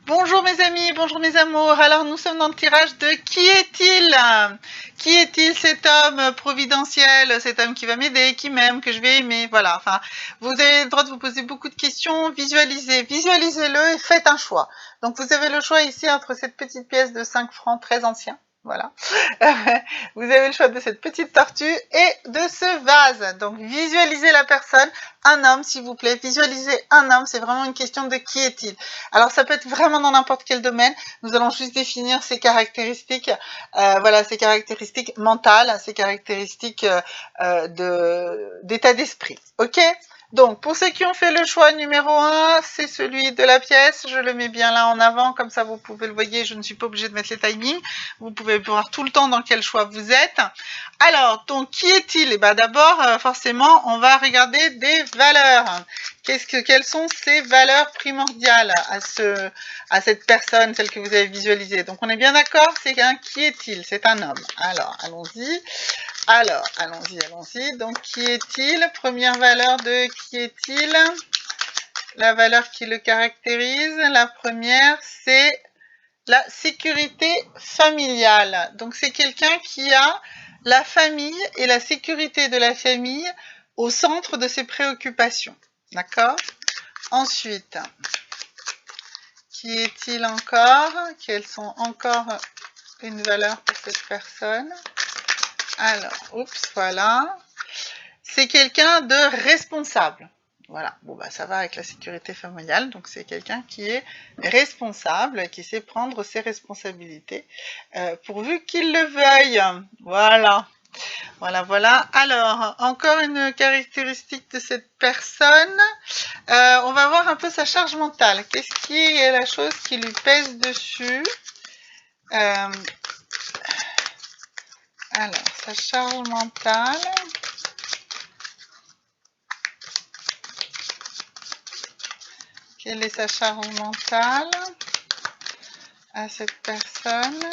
Bonjour mes amis, bonjour mes amours. Alors nous sommes dans le tirage de Qui est-il? Qui est-il cet homme providentiel, cet homme qui va m'aider, qui m'aime, que je vais aimer? Voilà, enfin, vous avez le droit de vous poser beaucoup de questions, visualisez-le et faites un choix. Donc vous avez le choix ici entre cette petite pièce de 5 francs très ancien. Voilà. Vous avez le choix de cette petite tortue et de ce vase. Donc visualisez la personne, un homme s'il vous plaît, visualisez un homme, c'est vraiment une question de qui est-il. Alors ça peut être vraiment dans n'importe quel domaine, nous allons juste définir ses caractéristiques, voilà, ses caractéristiques mentales, ses caractéristiques d'état d'esprit, ok? Donc, pour ceux qui ont fait le choix numéro 1, c'est celui de la pièce. Je le mets bien là en avant, comme ça vous pouvez le voir. Je ne suis pas obligée de mettre les timings. Vous pouvez voir tout le temps dans quel choix vous êtes. Alors, donc, qui est-il? Eh bien, d'abord, forcément, on va regarder des valeurs. Quelles sont ces valeurs primordiales à cette personne, celle que vous avez visualisée? Donc, on est bien d'accord, c'est un qui est-il? C'est un homme. Alors, allons-y. Alors, allons-y. Donc, qui est-il? Première valeur de qui est-il? La valeur qui le caractérise, la première, c'est la sécurité familiale. Donc, c'est quelqu'un qui a la famille et la sécurité de la famille au centre de ses préoccupations. D'accord? Ensuite, qui est-il encore? Quelles sont encore une valeur pour cette personne? Alors, oups, voilà. C'est quelqu'un de responsable. Voilà, bon bah ça va avec la sécurité familiale, donc c'est quelqu'un qui est responsable, qui sait prendre ses responsabilités, pourvu qu'il le veuille. Voilà, voilà. Alors, encore une caractéristique de cette personne, on va voir un peu sa charge mentale. Qu'est-ce qui est la chose qui lui pèse dessus? Alors, sa charge mentale. Quelle est sa charge mentale à cette personne?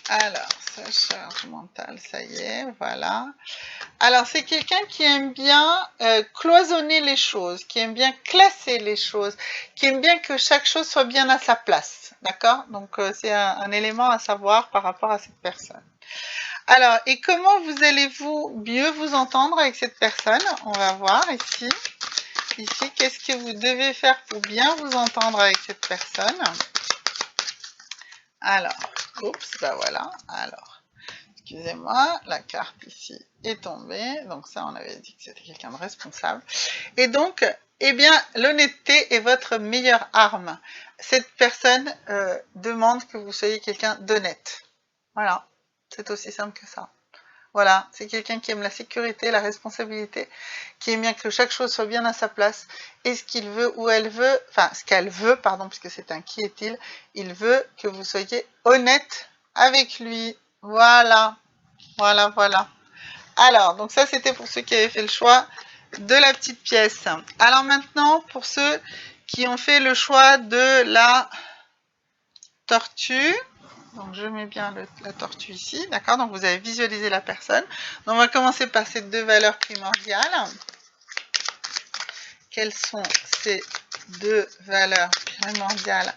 Alors, sa charge mentale, ça y est, voilà. Alors, c'est quelqu'un qui aime bien cloisonner les choses, qui aime bien classer les choses, qui aime bien que chaque chose soit bien à sa place, d'accord? Donc, c'est un élément à savoir par rapport à cette personne. Alors, et comment vous allez-vous mieux vous entendre avec cette personne? On va voir ici. Ici, qu'est-ce que vous devez faire pour bien vous entendre avec cette personne? Alors, oups, bah voilà. Alors, excusez-moi, la carte ici est tombée. Donc ça, on avait dit que c'était quelqu'un de responsable. Et donc, eh bien, l'honnêteté est votre meilleure arme. Cette personne demande que vous soyez quelqu'un d'honnête. Voilà, c'est aussi simple que ça. Voilà, c'est quelqu'un qui aime la sécurité, la responsabilité, qui aime bien que chaque chose soit bien à sa place, et ce qu'il veut ou elle veut, enfin ce qu'elle veut, pardon, puisque c'est un qui est-il, il veut que vous soyez honnête avec lui. Voilà. Alors, donc ça c'était pour ceux qui avaient fait le choix de la petite pièce. Alors maintenant, pour ceux qui ont fait le choix de la tortue, donc je mets bien la tortue ici, d'accord? Donc vous avez visualisé la personne. Donc on va commencer par ces deux valeurs primordiales. Quelles sont ces deux valeurs primordiales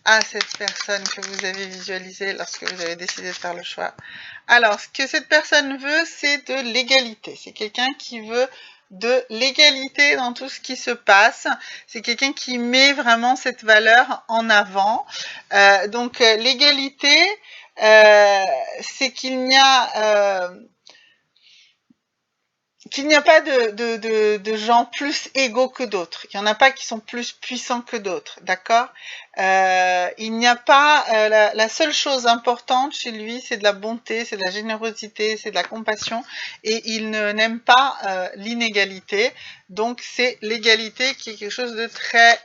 à cette personne que vous avez visualisée lorsque vous avez décidé de faire le choix? Alors, ce que cette personne veut, c'est de l'égalité. C'est quelqu'un qui veut de l'égalité dans tout ce qui se passe. C'est quelqu'un qui met vraiment cette valeur en avant. Donc, l'égalité, c'est qu'il n'y a pas de gens plus égaux que d'autres. Il n'y en a pas qui sont plus puissants que d'autres, d'accord? Il n'y a pas... la seule chose importante chez lui, c'est de la bonté, c'est de la générosité, c'est de la compassion, et il n'aime pas l'inégalité. Donc c'est l'égalité qui est quelque chose de très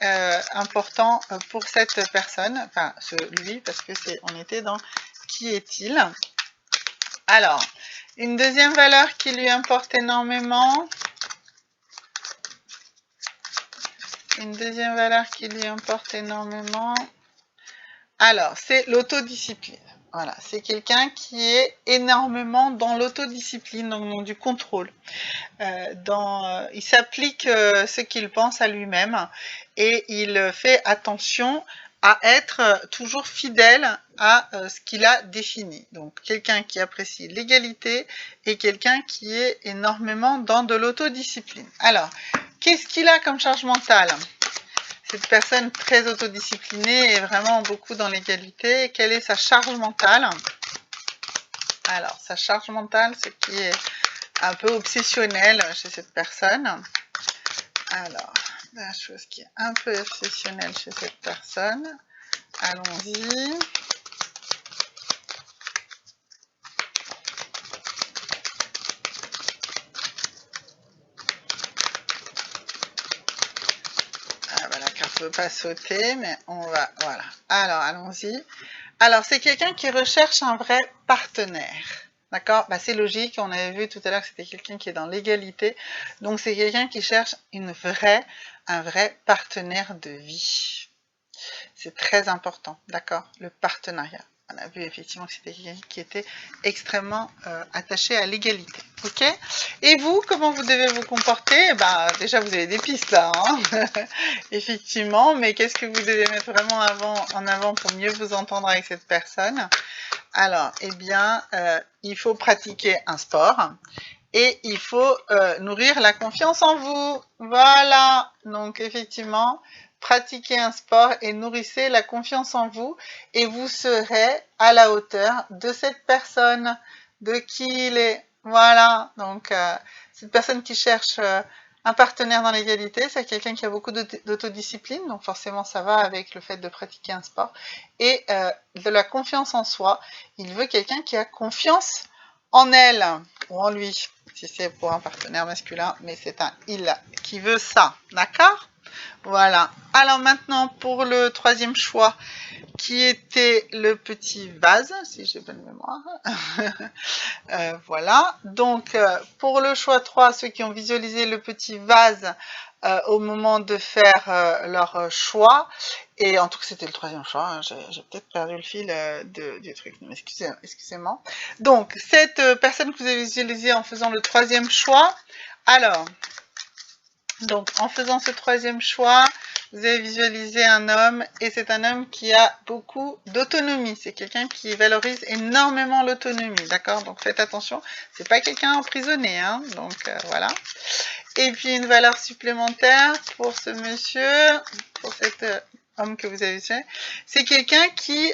important pour cette personne, enfin lui, parce que on était dans qui est-il? Alors, une deuxième valeur qui lui importe énormément. Alors, c'est l'autodiscipline. Voilà, c'est quelqu'un qui est énormément dans l'autodiscipline, donc du contrôle. il s'applique ce qu'il pense à lui-même et il fait attention à être toujours fidèle à ce qu'il a défini. Donc quelqu'un qui apprécie l'égalité et quelqu'un qui est énormément dans de l'autodiscipline. Alors, qu'est-ce qu'il a comme charge mentale? Cette personne très autodisciplinée est vraiment beaucoup dans l'égalité. Quelle est sa charge mentale? Alors, sa charge mentale, ce qui est un peu obsessionnel chez cette personne. Alors, la chose qui est un peu obsessionnelle chez cette personne. Allons-y. Ah bah, la carte ne veut pas sauter, mais on va... Voilà. Alors, allons-y. Alors, c'est quelqu'un qui recherche un vrai partenaire. D'accord? Bah, c'est logique, on avait vu tout à l'heure que c'était quelqu'un qui est dans l'égalité. Donc, c'est quelqu'un qui cherche un vrai partenaire de vie. C'est très important, d'accord? Le partenariat. On a vu effectivement que c'était quelqu'un qui était extrêmement attaché à l'égalité. Ok? Et vous, comment vous devez vous comporter? Bah, déjà, vous avez des pistes là, hein. Effectivement, mais qu'est-ce que vous devez mettre vraiment en avant pour mieux vous entendre avec cette personne? Alors, eh bien, il faut pratiquer un sport et il faut nourrir la confiance en vous. Voilà, donc effectivement, pratiquez un sport et nourrissez la confiance en vous et vous serez à la hauteur de cette personne, de qui il est. Voilà, donc cette personne qui cherche un partenaire dans l'égalité, c'est quelqu'un qui a beaucoup d'autodiscipline, donc forcément ça va avec le fait de pratiquer un sport, et de la confiance en soi. Il veut quelqu'un qui a confiance en elle ou en lui, si c'est pour un partenaire masculin, mais c'est un il qui veut ça, d'accord? Voilà. Alors maintenant, pour le troisième choix, qui était le petit vase, si j'ai bonne mémoire. Voilà. Donc, pour le choix 3, ceux qui ont visualisé le petit vase au moment de faire leur choix, et en tout cas c'était le troisième choix, hein, j'ai peut-être perdu le fil du truc, excusez-moi. Donc, cette personne que vous avez visualisée en faisant le troisième choix, alors, donc en faisant ce troisième choix, vous avez visualisé un homme et c'est un homme qui a beaucoup d'autonomie. C'est quelqu'un qui valorise énormément l'autonomie, d'accord? Donc faites attention, c'est pas quelqu'un emprisonné, hein? Donc voilà. Et puis une valeur supplémentaire pour ce monsieur, pour cet homme que vous avez vu, c'est quelqu'un qui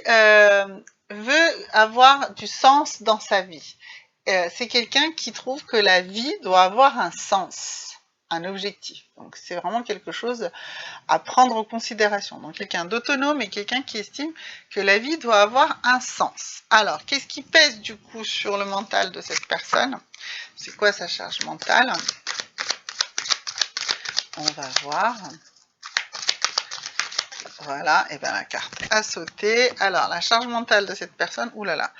veut avoir du sens dans sa vie. C'est quelqu'un qui trouve que la vie doit avoir un sens, un objectif. Donc c'est vraiment quelque chose à prendre en considération. Donc quelqu'un d'autonome et quelqu'un qui estime que la vie doit avoir un sens. Alors, qu'est-ce qui pèse du coup sur le mental de cette personne? C'est quoi sa charge mentale? On va voir. Voilà, et bien la carte a sauté. Alors, la charge mentale de cette personne, oulala.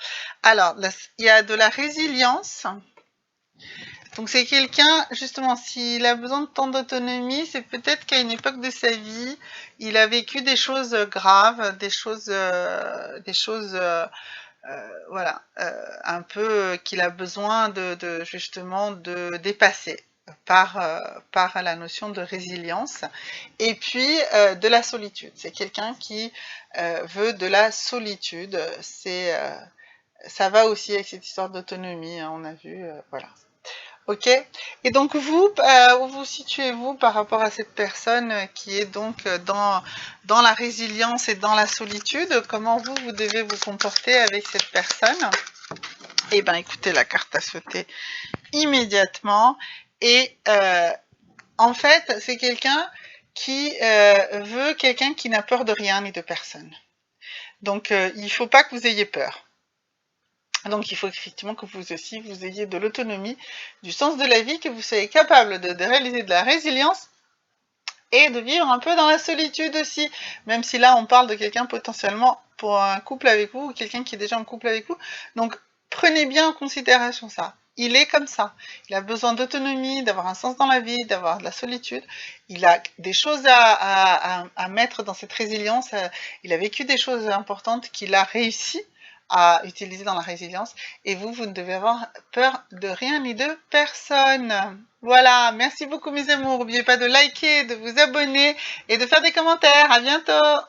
Alors, il y a de la résilience. Donc c'est quelqu'un, justement, s'il a besoin de temps d'autonomie, c'est peut-être qu'à une époque de sa vie, il a vécu des choses graves, voilà, un peu qu'il a besoin justement de dépasser par la notion de résilience. Et puis de la solitude. C'est quelqu'un qui veut de la solitude. Ça va aussi avec cette histoire d'autonomie, hein, on a vu, voilà. Ok. Et donc vous, où vous situez-vous par rapport à cette personne qui est donc dans la résilience et dans la solitude? Comment vous devez vous comporter avec cette personne? Eh bien, écoutez, la carte a sauté immédiatement. Et en fait, c'est quelqu'un qui veut quelqu'un qui n'a peur de rien ni de personne. Donc, il ne faut pas que vous ayez peur. Donc il faut effectivement que vous aussi, vous ayez de l'autonomie, du sens de la vie, que vous soyez capable de réaliser de la résilience et de vivre un peu dans la solitude aussi, même si là on parle de quelqu'un potentiellement pour un couple avec vous, ou quelqu'un qui est déjà en couple avec vous. Donc prenez bien en considération ça. Il est comme ça. Il a besoin d'autonomie, d'avoir un sens dans la vie, d'avoir de la solitude. Il a des choses à mettre dans cette résilience. Il a vécu des choses importantes qu'il a réussi à utiliser dans la résilience. Et vous, vous ne devez avoir peur de rien ni de personne. Voilà, merci beaucoup mes amours. N'oubliez pas de liker, de vous abonner et de faire des commentaires. À bientôt!